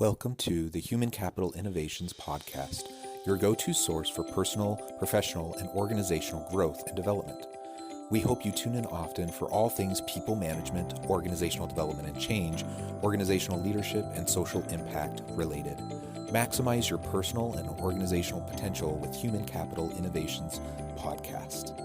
Welcome to the Human Capital Innovations Podcast, your go-to source for personal, professional, and organizational growth and development. We hope you tune in often for all things people management, organizational development and change, organizational leadership, and social impact related. Maximize your personal and organizational potential with Human Capital Innovations Podcast.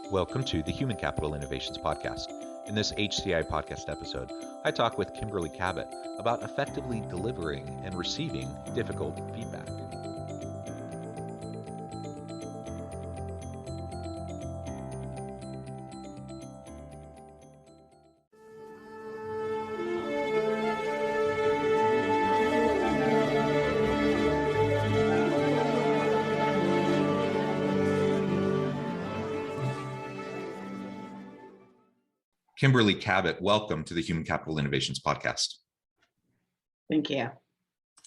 Welcome to the Human Capital Innovations Podcast. In this HCI podcast episode, I talk with Kimberly Cabot about effectively delivering and receiving difficult feedback. Kimberly Cabot, welcome to the Human Capital Innovations Podcast. Thank you.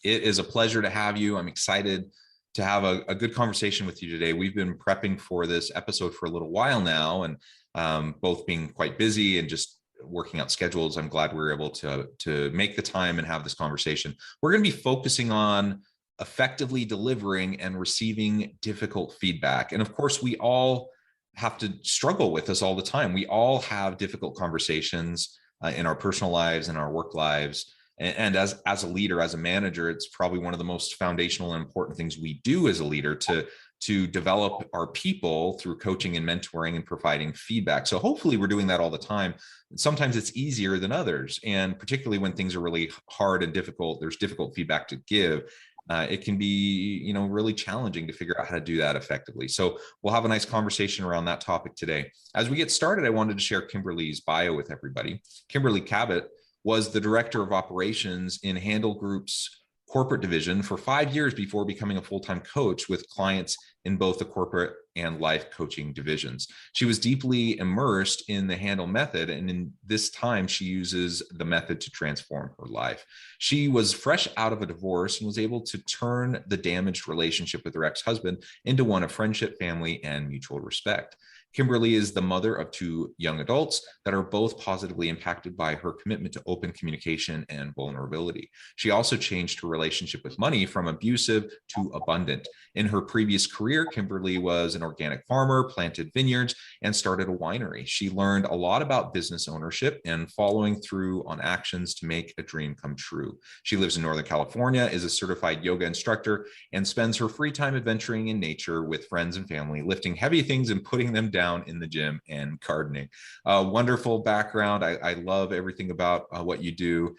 It is a pleasure to have you. I'm excited to have a good conversation with you today. We've been prepping for this episode for a little while now, and both being quite busy and just working out schedules. I'm glad we were able to make the time and have this conversation. We're going to be focusing on effectively delivering and receiving difficult feedback. And of course, we all have to struggle with this all the time. We all have difficult conversations in our personal lives and our work lives. And as a leader, as a manager, it's probably one of the most foundational and important things we do as a leader to develop our people through coaching and mentoring and providing feedback. So hopefully we're doing that all the time. Sometimes it's easier than others. And particularly when things are really hard and difficult, there's difficult feedback to give. It can be, really challenging to figure out how to do that effectively. So we'll have a nice conversation around that topic today. As we get started, I wanted to share Kimberly's bio with everybody. Kimberly Cabot was the director of operations in Handle Group's corporate division for 5 years before becoming a full-time coach with clients in both the corporate and life coaching divisions. She was deeply immersed in the Handle method, and in this time, she uses the method to transform her life. She was fresh out of a divorce and was able to turn the damaged relationship with her ex-husband into one of friendship, family, and mutual respect. Kimberly is the mother of 2 young adults that are both positively impacted by her commitment to open communication and vulnerability. She also changed her relationship with money from abusive to abundant. In her previous career, Kimberly was an organic farmer, planted vineyards, and started a winery. She learned a lot about business ownership and following through on actions to make a dream come true. She lives in Northern California, is a certified yoga instructor, and spends her free time adventuring in nature with friends and family, lifting heavy things and putting them down in the gym and gardening. Wonderful background. I love everything about what you do.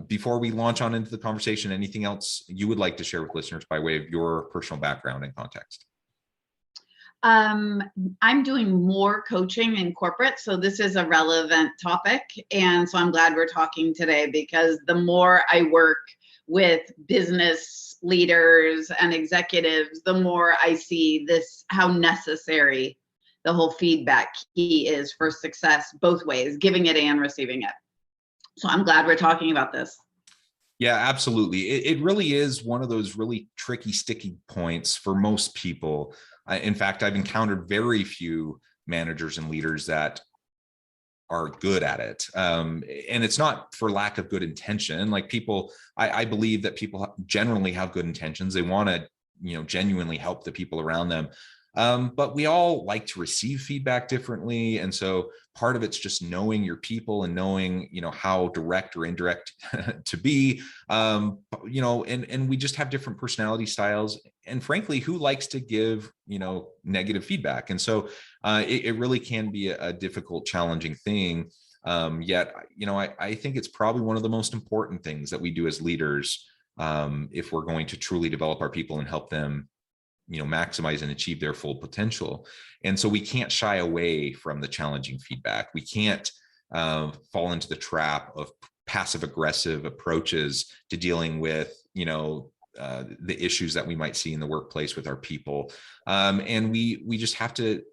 Before we launch on into the conversation, anything else you would like to share with listeners by way of your personal background and context? I'm doing more coaching in corporate, so this is a relevant topic. And so I'm glad we're talking today, because the more I work with business leaders and executives, the more I see this, how necessary the whole feedback key is for success, both ways, giving it and receiving it. So I'm glad we're talking about this. Yeah, absolutely. It really is one of those really tricky, sticky points for most people. In fact, I've encountered very few managers and leaders that are good at it. And it's not for lack of good intention. Like people, I believe that people generally have good intentions. They want to, genuinely help the people around them. But we all like to receive feedback differently. And so part of it's just knowing your people and knowing, how direct or indirect to be, and we just have different personality styles. And frankly, who likes to give, negative feedback? And so it really can be a difficult, challenging thing. Yet, I think it's probably one of the most important things that we do as leaders, if we're going to truly develop our people and help them maximize and achieve their full potential. And so we can't shy away from the challenging feedback. We can't fall into the trap of passive aggressive approaches to dealing with, the issues that we might see in the workplace with our people. And we just have to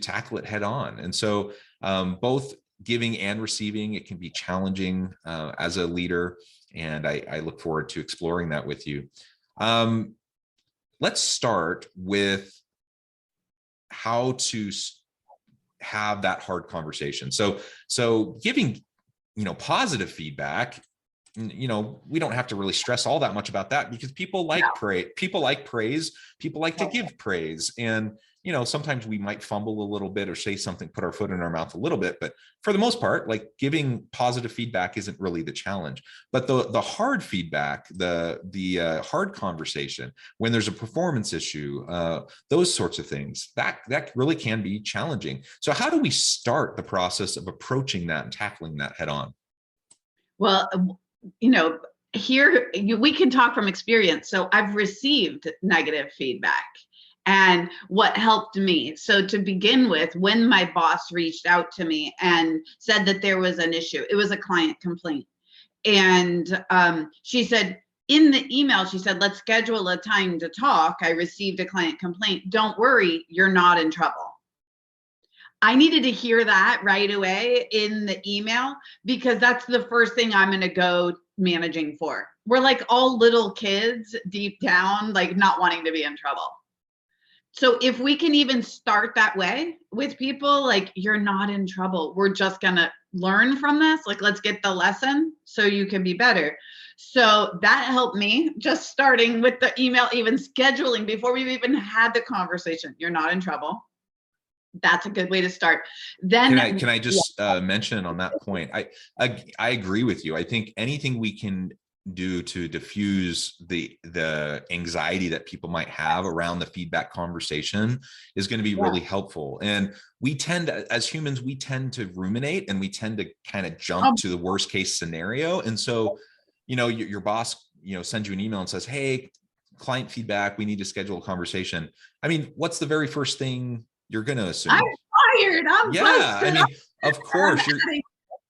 tackle it head on. And so both giving and receiving, it can be challenging as a leader. And I look forward to exploring that with you. Let's start with how to have that hard conversation. So giving, positive feedback, we don't have to really stress all that much about that, because people like praise, people like to give praise. And, sometimes we might fumble a little bit or say something, put our foot in our mouth a little bit, but for the most part, like, giving positive feedback isn't really the challenge. But the hard feedback, the hard conversation, when there's a performance issue, those sorts of things, that really can be challenging. So how do we start the process of approaching that and tackling that head on? Well, here we can talk from experience. So I've received negative feedback. And what helped me, so to begin with, when my boss reached out to me and said that there was an issue, it was a client complaint. And she said, in the email, she said, let's schedule a time to talk. I received a client complaint. Don't worry, you're not in trouble. I needed to hear that right away in the email, because that's the first thing I'm going to go managing for. We're like all little kids deep down, like not wanting to be in trouble. So if we can even start that way with people, like, you're not in trouble, we're just going to learn from this. Like, let's get the lesson so you can be better. So that helped me, just starting with the email, even scheduling before we've even had the conversation. You're not in trouble. That's a good way to start. Then can I just mention on that point? I agree with you. I think anything we can do to diffuse the anxiety that people might have around the feedback conversation is going to be really helpful. And we tend to, as humans, we tend to ruminate, and we tend to kind of jump to the worst case scenario. And so, your boss, sends you an email and says, hey, client feedback, we need to schedule a conversation. I mean, what's the very first thing you're going to assume? I'm fired. I mean, of course,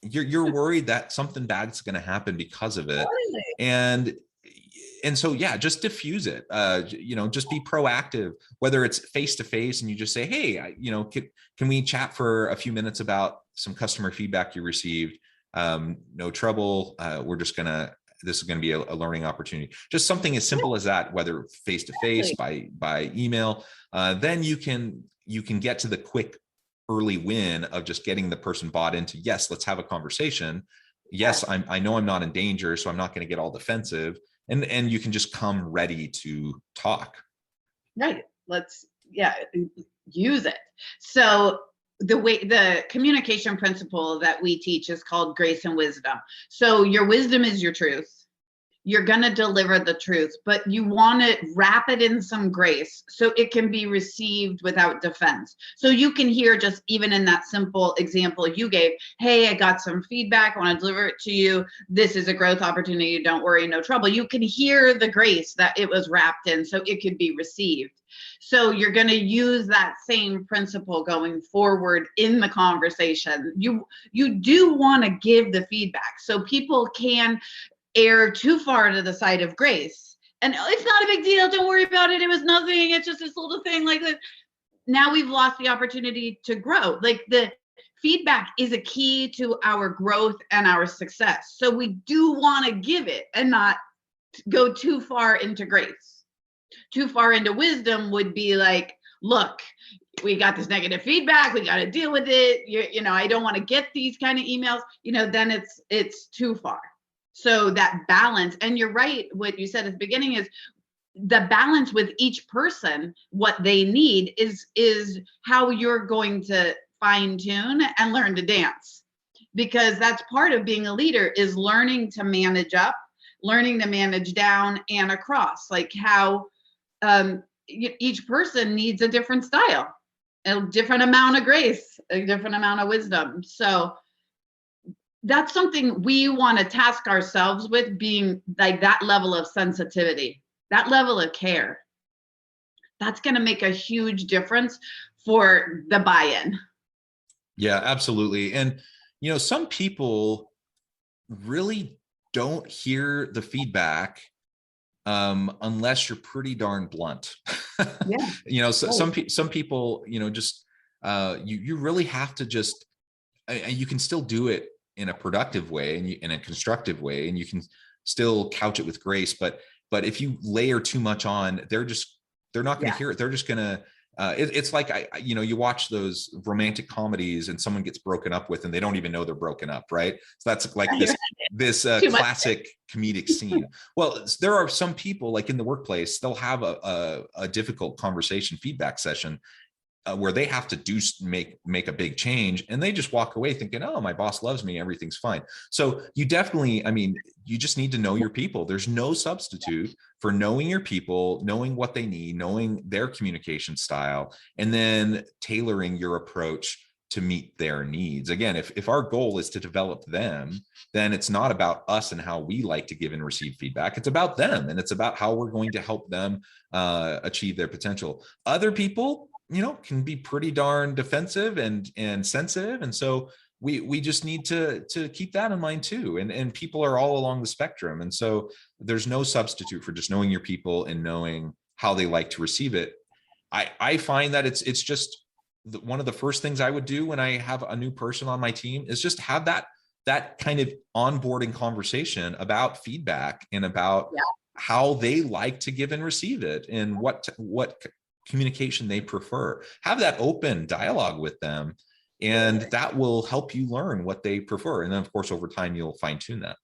you're worried that something bad's going to happen because of it. And so, yeah, just diffuse it. Just be proactive, whether it's face to face and you just say, hey, can we chat for a few minutes about some customer feedback you received? No trouble. This is going to be a learning opportunity. Just something as simple as that, whether face to face, by email. Then you can get to the quick early win of just getting the person bought into, yes, let's have a conversation. Yes, I know I'm not in danger, so I'm not going to get all defensive. And you can just come ready to talk. Right. Let's use it. So the communication principle that we teach is called grace and wisdom. So your wisdom is your truth. You're going to deliver the truth, but you want to wrap it in some grace so it can be received without defense. So you can hear, just even in that simple example you gave, hey, I got some feedback, I want to deliver it to you. This is a growth opportunity. Don't worry, no trouble. You can hear the grace that it was wrapped in so it could be received. So you're going to use that same principle going forward in the conversation. You do want to give the feedback so people can err too far to the side of grace. And it's not a big deal. Don't worry about it. It was nothing. It's just this little thing like that. Now we've lost the opportunity to grow. Like, the feedback is a key to our growth and our success. So we do want to give it and not go too far into grace. Too far into wisdom would be like, look, we got this negative feedback. We got to deal with it. I don't want to get these kind of emails. Then it's too far. So that balance, and you're right, what you said at the beginning is the balance with each person, what they need is how you're going to fine tune and learn to dance, because that's part of being a leader, is learning to manage up, learning to manage down and across, like how each person needs a different style, a different amount of grace, a different amount of wisdom. So that's something we want to task ourselves with, being like that level of sensitivity, that level of care. That's going to make a huge difference for the buy-in. Yeah, absolutely. And, some people really don't hear the feedback unless you're pretty darn blunt. Yeah. Some people, just you really have to just, you can still do it in a productive way and in a constructive way, and you can still couch it with grace. But if you layer too much on, they're not going to hear it. They're just going to It's like, you watch those romantic comedies and someone gets broken up with and they don't even know they're broken up, right? So that's like this classic comedic scene. Well, there are some people like in the workplace, they'll have a difficult conversation feedback session where they have to make a big change, and they just walk away thinking, oh, my boss loves me, everything's fine. So you definitely, you just need to know your people. There's no substitute for knowing your people, knowing what they need, knowing their communication style, and then tailoring your approach to meet their needs. Again, if our goal is to develop them, then it's not about us and how we like to give and receive feedback. It's about them, and it's about how we're going to help them achieve their potential. Other people, can be pretty darn defensive and sensitive. And so we just need to keep that in mind too. And people are all along the spectrum. And so there's no substitute for just knowing your people and knowing how they like to receive it. I find that it's just one of the first things I would do when I have a new person on my team is just have that kind of onboarding conversation about feedback and about how they like to give and receive it and what communication they prefer. Have that open dialogue with them, and that will help you learn what they prefer. And then of course, over time, you'll fine tune that.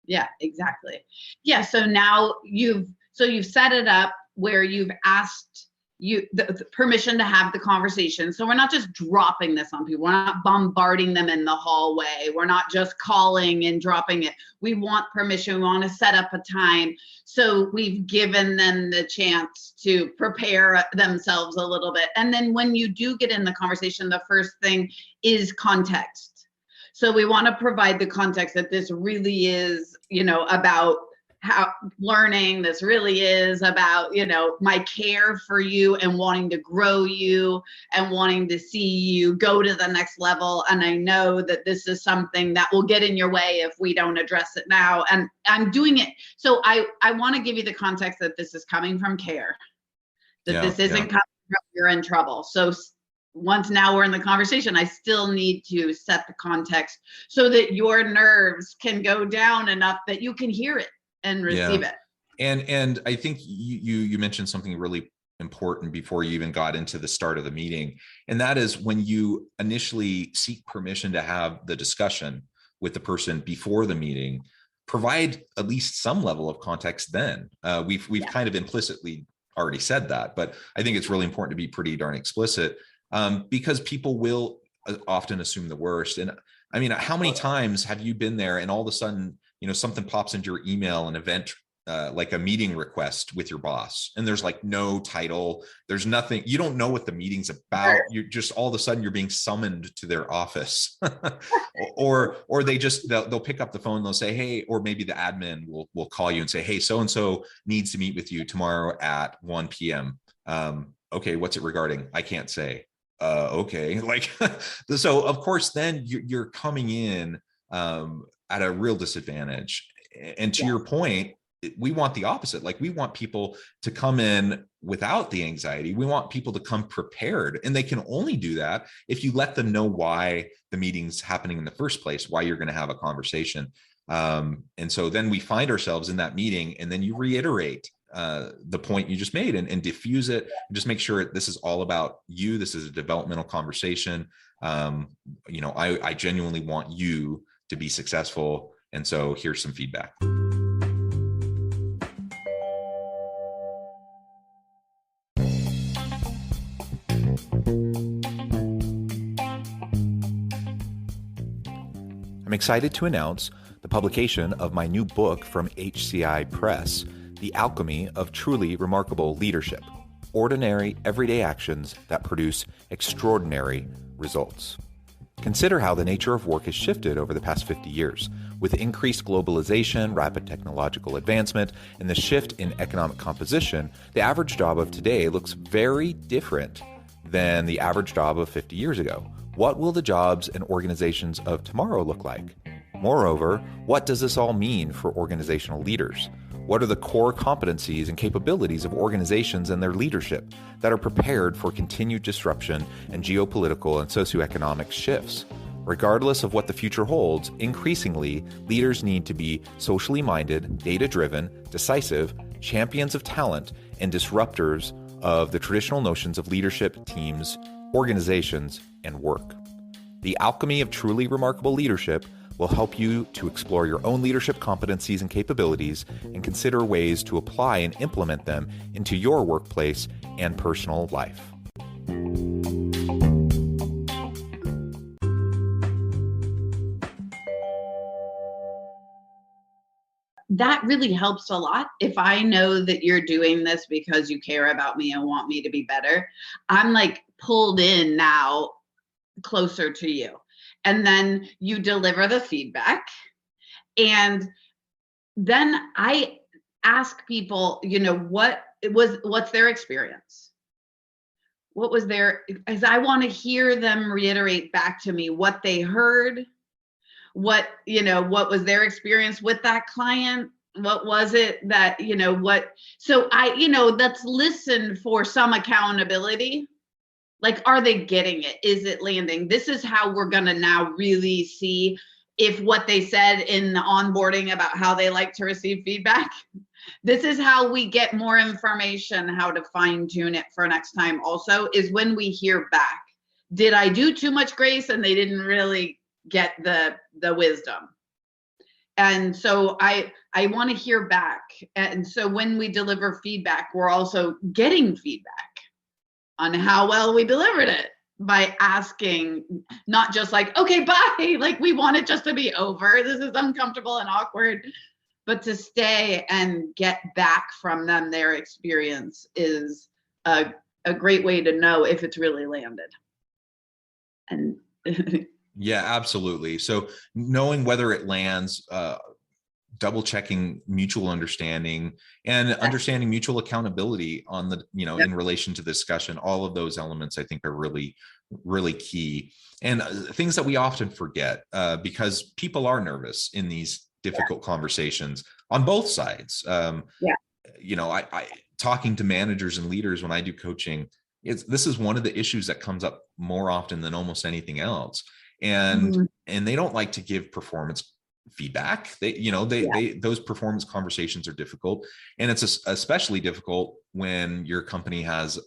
Yeah, exactly. Yeah. So now you've set it up where you've asked the permission to have the conversation. So we're not just dropping this on people. We're not bombarding them in the hallway. We're not just calling and dropping it. We want permission. We want to set up a time. So we've given them the chance to prepare themselves a little bit. And then when you do get in the conversation, the first thing is context. So we want to provide the context that this really is, about how learning. This really is about, my care for you and wanting to grow you and wanting to see you go to the next level. And I know that this is something that will get in your way if we don't address it now. And I'm doing it. So I want to give you the context that this is coming from care, that this isn't coming from you're in trouble. So once now we're in the conversation, I still need to set the context so that your nerves can go down enough that you can hear it and receive it. And I think you mentioned something really important before you even got into the start of the meeting. And that is when you initially seek permission to have the discussion with the person before the meeting, provide at least some level of context then. We've kind of implicitly already said that, but I think it's really important to be pretty darn explicit because people will often assume the worst. And how many times have you been there and all of a sudden, something pops into your email, an event, like a meeting request with your boss, and there's like no title, there's nothing, you don't know what the meeting's about. You're just all of a sudden you're being summoned to their office or they'll pick up the phone, they'll say, hey, or maybe the admin will call you and say, hey, so-and-so needs to meet with you tomorrow at 1 p.m. Okay, what's it regarding? I can't say. Okay. So of course, then you're coming in at a real disadvantage. And to your point, we want the opposite. Like we want people to come in without the anxiety. We want people to come prepared, and they can only do that if you let them know why the meeting's happening in the first place, why you're going to have a conversation. And so then we find ourselves in that meeting, and then you reiterate the point you just made and diffuse it, and just make sure this is all about you. This is a developmental conversation. I genuinely want you to be successful. And so here's some feedback. I'm excited to announce the publication of my new book from HCI Press, The Alchemy of Truly Remarkable Leadership: Ordinary, Everyday Actions that Produce Extraordinary Results. Consider how the nature of work has shifted over the past 50 years. With increased globalization, rapid technological advancement, and the shift in economic composition, the average job of today looks very different than the average job of 50 years ago. What will the jobs and organizations of tomorrow look like? Moreover, what does this all mean for organizational leaders? What are the core competencies and capabilities of organizations and their leadership that are prepared for continued disruption and geopolitical and socioeconomic shifts? Regardless of what the future holds, increasingly, leaders need to be socially minded, data-driven, decisive, champions of talent, and disruptors of the traditional notions of leadership, teams, organizations, and work. The Alchemy of Truly Remarkable Leadership will help you to explore your own leadership competencies and capabilities and consider ways to apply and implement them into your workplace and personal life. That really helps a lot. If I know that you're doing this because you care about me and want me to be better, I'm like pulled in now closer to you. And then you deliver the feedback. And then I ask people, what's their experience? What was as I want to hear them reiterate back to me what they heard, what was their experience with that client, what was it that so let's listen for some accountability. Like, are they getting it? Is it landing? This is how we're going to now really see if what they said in the onboarding about how they like to receive feedback, this is how we get more information, how to fine tune it for next time also, is when we hear back. Did I do too much grace and they didn't really get the wisdom? And so I want to hear back. And so when we deliver feedback, we're also getting feedback on how well we delivered it by asking, not just like, okay, bye, like we want it just to be over, this is uncomfortable and awkward, but to stay and get back from them their experience is a great way to know if it's really landed. And yeah, absolutely. So knowing whether it lands, double checking mutual understanding and understanding mutual accountability on the, in relation to discussion, all of those elements I think are really, really key. And things that we often forget because people are nervous in these difficult conversations on both sides. I talking to managers and leaders when I do coaching, this is one of the issues that comes up more often than almost anything else. And they don't like to give performance feedback. Those performance conversations are difficult, and it's especially difficult when your company has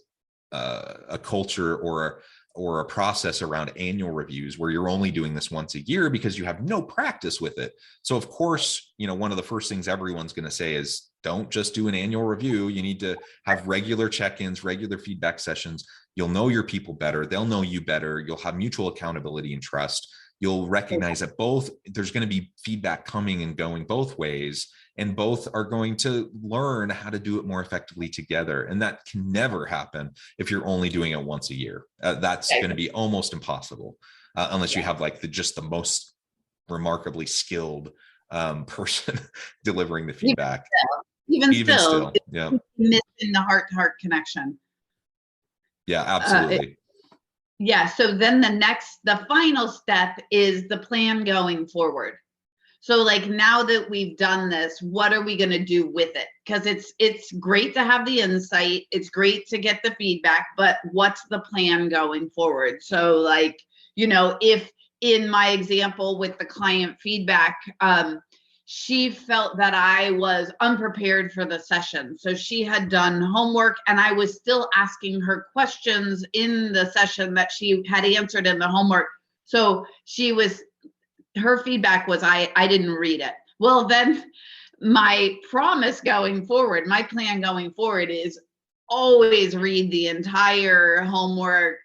a culture or a process around annual reviews where you're only doing this once a year because you have no practice with it. So of course, one of the first things everyone's going to say is, don't just do an annual review. You need to have regular check-ins, regular feedback sessions. You'll know your people better. They'll know you better. You'll have mutual accountability and trust. You'll recognize that there's going to be feedback coming and going both ways, and both are going to learn how to do it more effectively together. And that can never happen if you're only doing it once a year. That's going to be almost impossible unless you have like the most remarkably skilled person delivering the feedback. Even still, yeah, missing the heart-to-heart connection. Yeah, absolutely. So then the final step is the plan going forward. So like, now that we've done this, what are we going to do with it? Because it's great to have the insight. It's great to get the feedback, but what's the plan going forward? So like, if in my example with the client feedback, she felt that I was unprepared for the session. So she had done homework and I was still asking her questions in the session that she had answered in the homework. So her feedback was, I didn't read it. Well, then my promise going forward, my plan going forward is always read the entire homework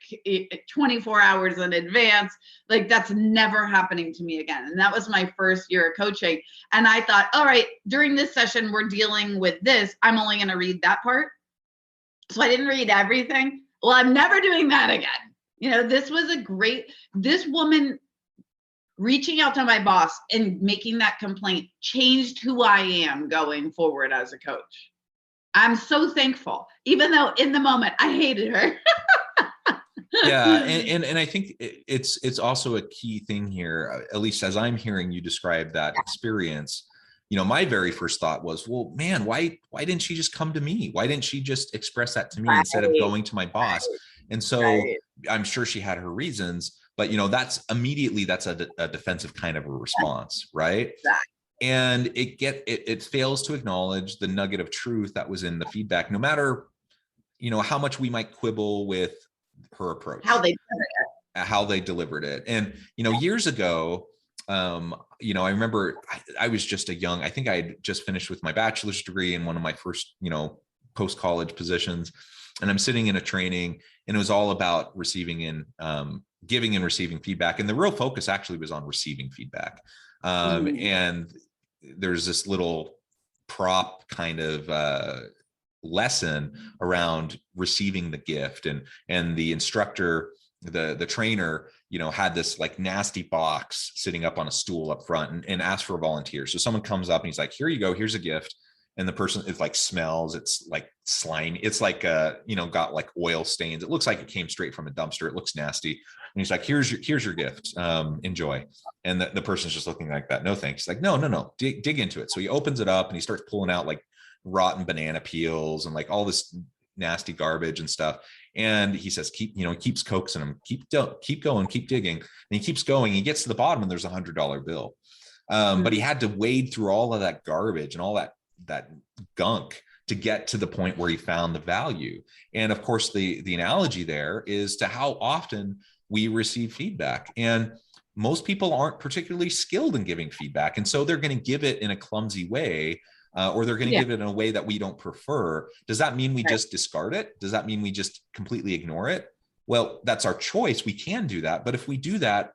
24 hours in advance. Like, that's never happening to me again. And that was my first year of coaching. And I thought, all right, during this session, we're dealing with this. I'm only going to read that part. So I didn't read everything. Well, I'm never doing that again. This was this woman reaching out to my boss and making that complaint changed who I am going forward as a coach. I'm so thankful, even though in the moment I hated her. Yeah, and I think it's also a key thing here, at least as I'm hearing you describe that experience. My very first thought was, well, man, why didn't she just come to me? Why didn't she just express that to me instead of going to my boss? And so I'm sure she had her reasons, but that's a defensive kind of a response, right? Exactly. And it fails to acknowledge the nugget of truth that was in the feedback, no matter how much we might quibble with her approach, how they delivered it. And, years ago, I remember I was just I think I had just finished with my bachelor's degree in one of my first, post-college positions. And I'm sitting in a training, and it was all about receiving and giving and receiving feedback. And the real focus actually was on receiving feedback. And there's this little prop kind of lesson around receiving the gift, and the instructor, the trainer, had this like nasty box sitting up on a stool up front, and asked for volunteers. So someone comes up and he's like, here you go, here's a gift. And the person, it like smells, it's like slimy, it's like got like oil stains, it looks like it came straight from a dumpster, it looks nasty. And he's like, here's your gift, enjoy. And the person's just looking like that, no thanks. He's like, no, dig into it. So he opens it up and he starts pulling out like rotten banana peels and like all this nasty garbage and stuff. And he says, keeps coaxing him, keep going, keep digging. And he keeps going, he gets to the bottom, and there's $100 bill. But he had to wade through all of that garbage and all that gunk to get to the point where he found the value. And of course, the analogy there is to how often we receive feedback. And most people aren't particularly skilled in giving feedback. And so they're going to give it in a clumsy way, or they're going to give it in a way that we don't prefer. Does that mean we just discard it? Does that mean we just completely ignore it? Well, that's our choice. We can do that. But if we do that,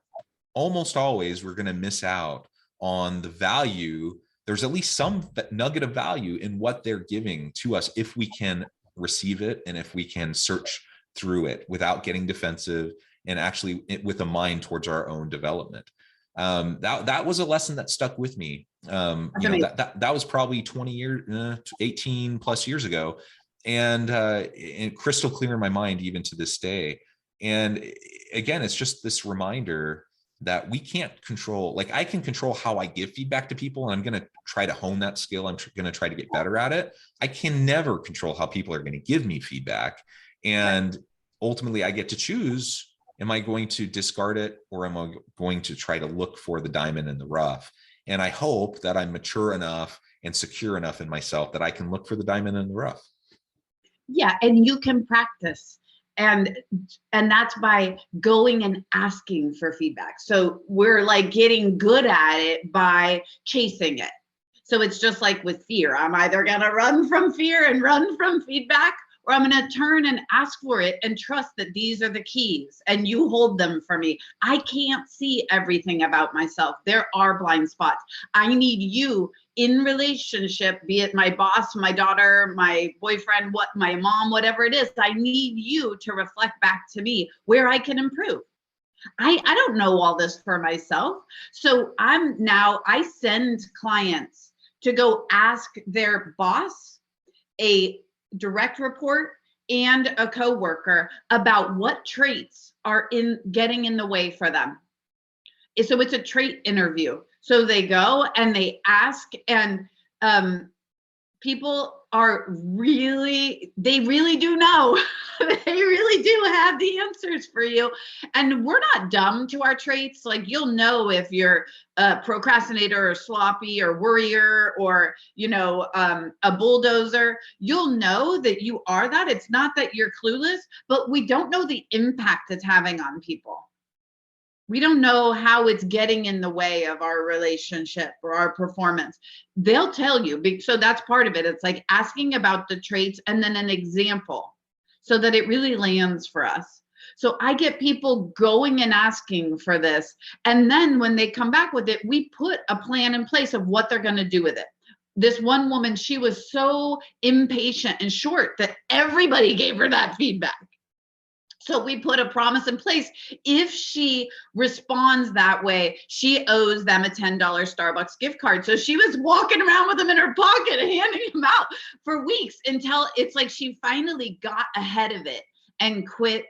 almost always we're going to miss out on the value. There's at least some nugget of value in what they're giving to us if we can receive it, and if we can search through it without getting defensive, and actually with a mind towards our own development. That was a lesson that stuck with me. That was probably 20 years, 18 plus years ago, and crystal clear in my mind even to this day. And again, it's just this reminder that we can't control. Like, I can control how I give feedback to people, and I'm going to try to hone that skill. I'm going to try to get better at it. I can never control how people are going to give me feedback. And ultimately I get to choose, am I going to discard it, or am I going to try to look for the diamond in the rough? And I hope that I'm mature enough and secure enough in myself that I can look for the diamond in the rough. Yeah, and you can practice. And that's by going and asking for feedback. So we're like getting good at it by chasing it. So it's just like with fear. I'm either going to run from fear and run from feedback, or I'm going to turn and ask for it and trust that these are the keys and you hold them for me. I can't see everything about myself. There are blind spots. I need you in relationship, be it my boss, my daughter, my boyfriend, my mom, whatever it is. I need you to reflect back to me where I can improve. I don't know all this for myself. So I send clients to go ask their boss, a direct report, and a coworker about what traits are getting in the way for them. So it's a trait interview. So they go and they ask, and people they really do know. They really do have the answers for you. And we're not dumb to our traits. Like, you'll know if you're a procrastinator or sloppy or worrier or, a bulldozer. You'll know that you are that. It's not that you're clueless, but we don't know the impact it's having on people. We don't know how it's getting in the way of our relationship or our performance. They'll tell you. So that's part of it. It's like asking about the traits and then an example so that it really lands for us. So I get people going and asking for this. And then when they come back with it, we put a plan in place of what they're going to do with it. This one woman, she was so impatient and short that everybody gave her that feedback. So we put a promise in place. If she responds that way, she owes them a $10 Starbucks gift card. So she was walking around with them in her pocket and handing them out for weeks until it's like she finally got ahead of it and quit,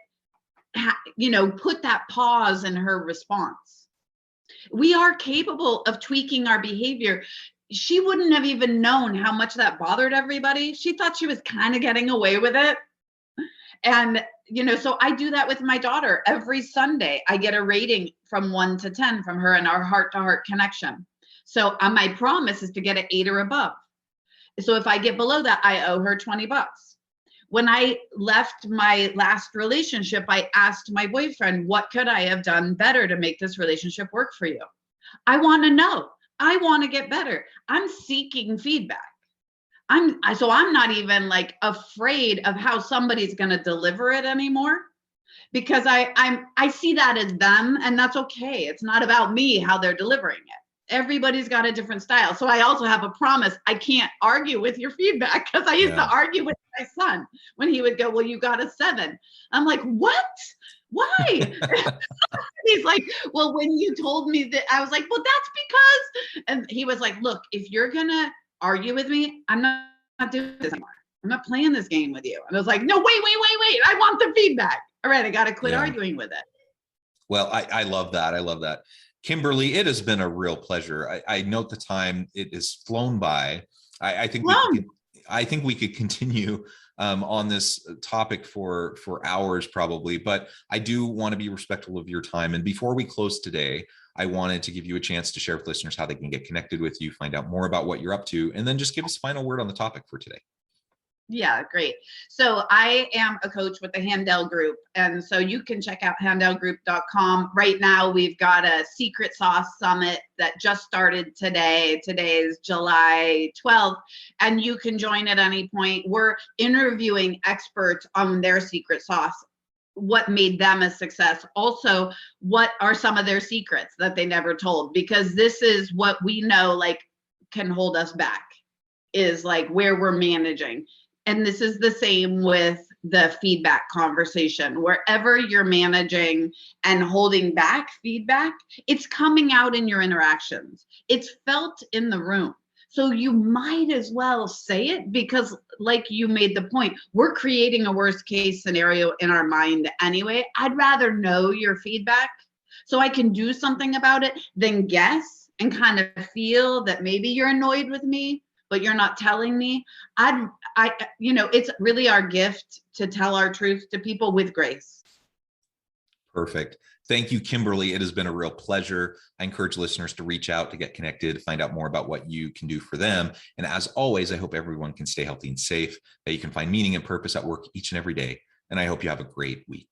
put that pause in her response. We are capable of tweaking our behavior. She wouldn't have even known how much that bothered everybody. She thought she was kind of getting away with it. And, so I do that with my daughter. Every Sunday, I get a rating from 1 to 10 from her and our heart-to-heart connection. So my promise is to get an 8 or above. So if I get below that, I owe her $20. When I left my last relationship, I asked my boyfriend, what could I have done better to make this relationship work for you? I want to know. I want to get better. I'm seeking feedback. I'm not even like afraid of how somebody's going to deliver it anymore, because I see that as them, and that's okay. It's not about me, how they're delivering it. Everybody's got a different style. So I also have a promise. I can't argue with your feedback, because I used to argue with my son when he would go, well, you got a 7. I'm like, what? Why? He's like, well, when you told me that, I was like, well, that's because, and he was like, look, if you're going to argue with me, I'm not doing this anymore. I'm not playing this game with you. And I was like, no, wait. I want the feedback. All right, I got to quit arguing with it. Well, I love that. I love that. Kimberly, it has been a real pleasure. I note the time, it has flown by. I think we could continue on this topic for hours probably, but I do want to be respectful of your time. And before we close today, I wanted to give you a chance to share with listeners how they can get connected with you, find out more about what you're up to, and then just give us a final word on the topic for today. Yeah, great. So I am a coach with the Handel Group. And so you can check out handelgroup.com. Right now, we've got a secret sauce summit that just started today. Today is July 12th, and you can join at any point. We're interviewing experts on their secret sauce, what made them a success. Also, what are some of their secrets that they never told? Because this is what we know, like, can hold us back, is like where we're managing. And this is the same with the feedback conversation. Wherever you're managing and holding back feedback, it's coming out in your interactions. It's felt in the room. So you might as well say it, because like you made the point, we're creating a worst case scenario in our mind anyway. I'd rather know your feedback so I can do something about it than guess and kind of feel that maybe you're annoyed with me, but you're not telling me. It's really our gift to tell our truth to people with grace. Perfect. Thank you, Kimberly. It has been a real pleasure. I encourage listeners to reach out, to get connected, find out more about what you can do for them. And as always, I hope everyone can stay healthy and safe, that you can find meaning and purpose at work each and every day. And I hope you have a great week.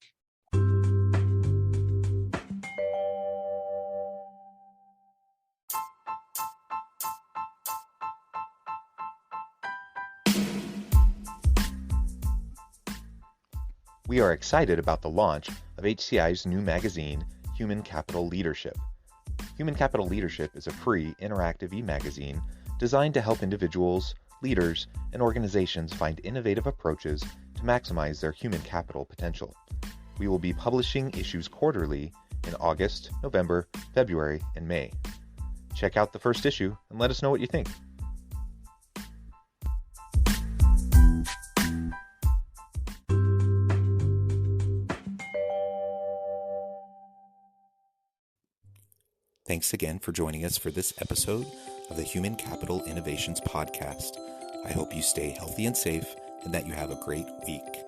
We are excited about the launch of HCI's new magazine, Human Capital Leadership. Human Capital Leadership is a free, interactive e-magazine designed to help individuals, leaders, and organizations find innovative approaches to maximize their human capital potential. We will be publishing issues quarterly in August, November, February, and May. Check out the first issue and let us know what you think. Thanks again for joining us for this episode of the Human Capital Innovations Podcast. I hope you stay healthy and safe and that you have a great week.